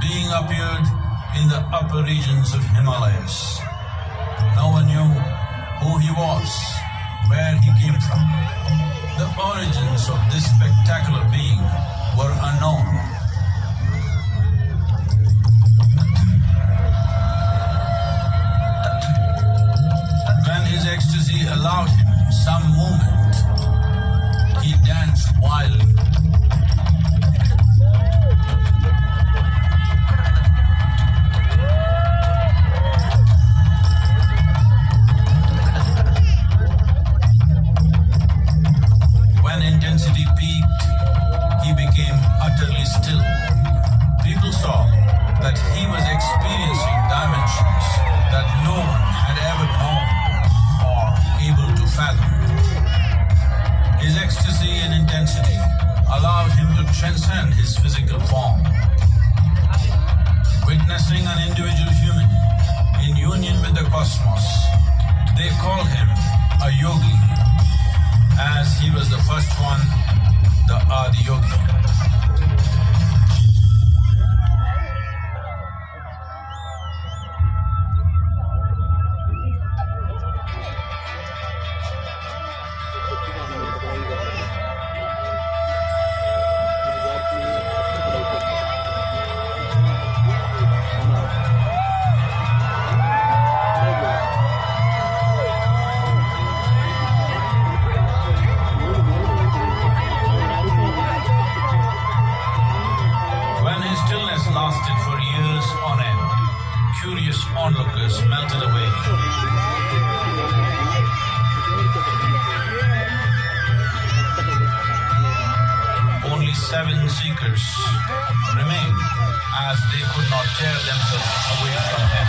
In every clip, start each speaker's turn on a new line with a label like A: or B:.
A: being appeared in the upper regions of Himalayas. No one knew who he was, where he came from. The origins of this spectacular being were unknown. When his ecstasy allowed him some movement, he danced wildly. When intensity peaked, he became utterly still. People saw that he was experiencing dimensions that no one had ever known or able to fathom. His ecstasy and intensity allowed him to transcend his physical form. Witnessing an individual human in union with the cosmos, they called him a yogi, as he was the first one, the Adi Yogi. Lasted for years on end. Curious onlookers melted away. Only 7 seekers remained, as they could not tear themselves away from him.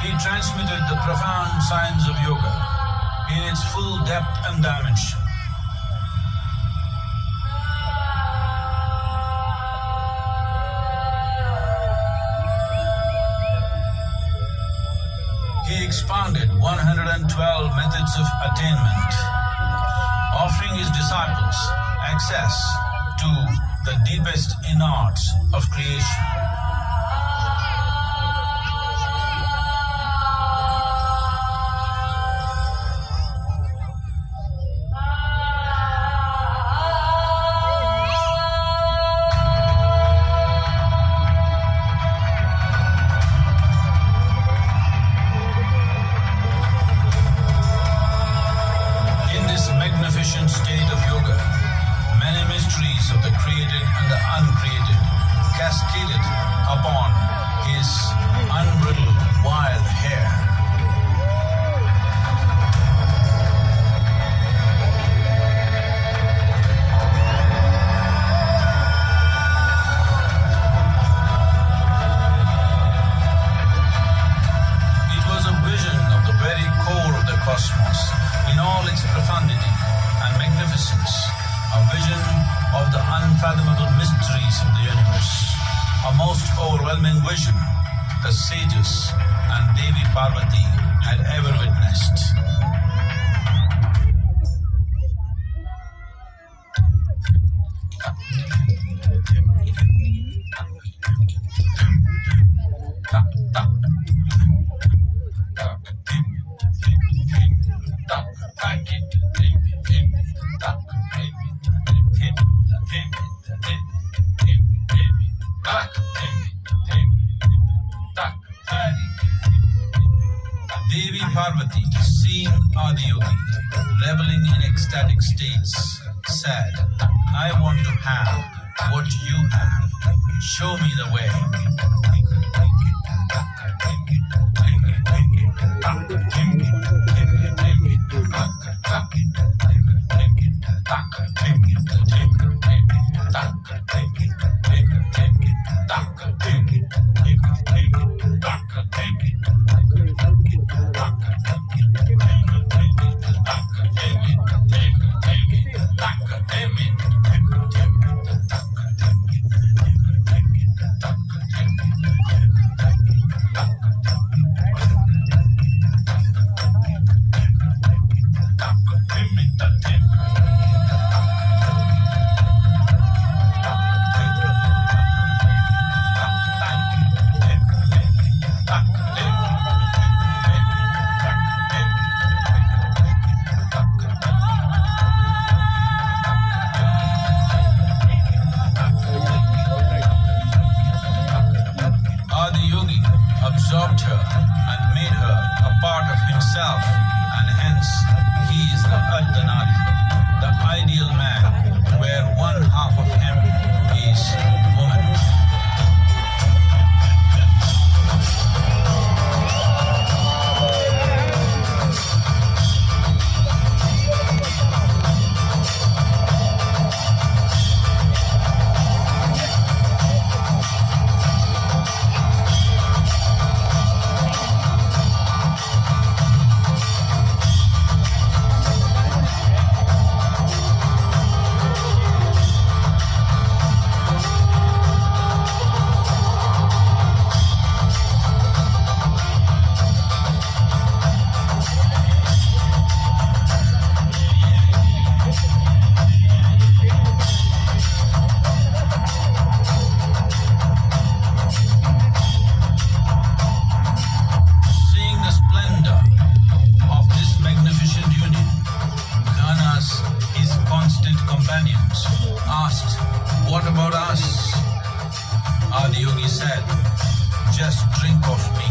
A: He transmitted the profound science of yoga in its full depth and dimension. He expounded 112 methods of attainment, offering his disciples access to the deepest innards of creation. overwhelming vision the sages and Devi Parvati had ever witnessed. Devi Parvati, seeing Adiyogi reveling in ecstatic states, said, I want to have what you have. Show me the way. Absorbed her and made her a part of himself, and hence he is the Ardhanari, the ideal man, where one half of him is woman. Asked, what about us? Adiyogi said, just drink of me,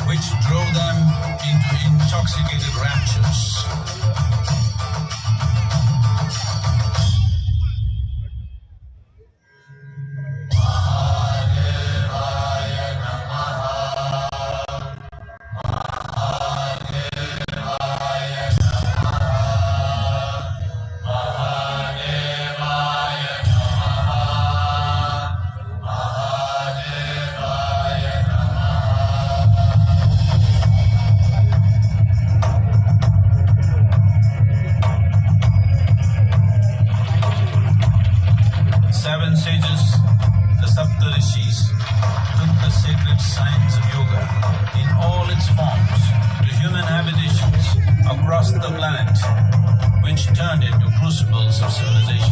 A: which drove them into intoxicated raptures. Seven sages, the Saptarishis, took the sacred science of yoga in all its forms to human habitations across the planet, which turned into crucibles of civilization.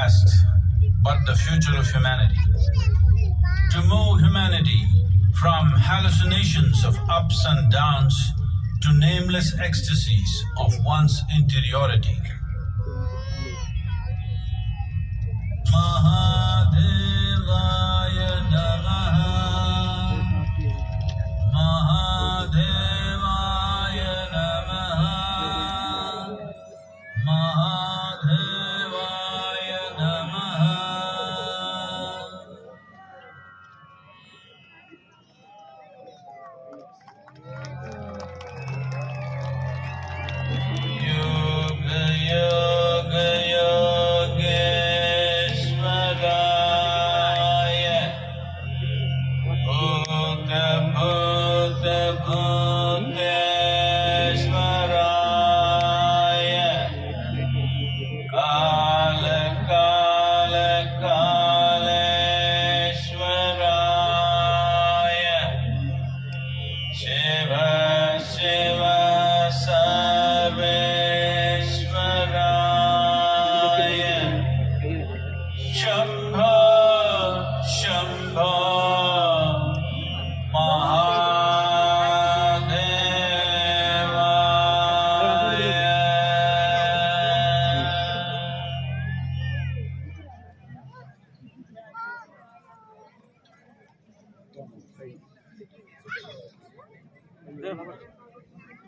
A: past, but the future of humanity. To move humanity from hallucinations of ups and downs to nameless ecstasies of one's interiority. Mahadevaya Namaha. Mahadevaya Namaha. Mahadevaya Namaha. Yoga Yoga Yogeshwaraya. Bhuta Bhuta Bhuteshwaraya. Kala Kala Kaleshwaraya. Shiva Shiva Sarveshwaraya. Shambho Shambho Mahadevaya.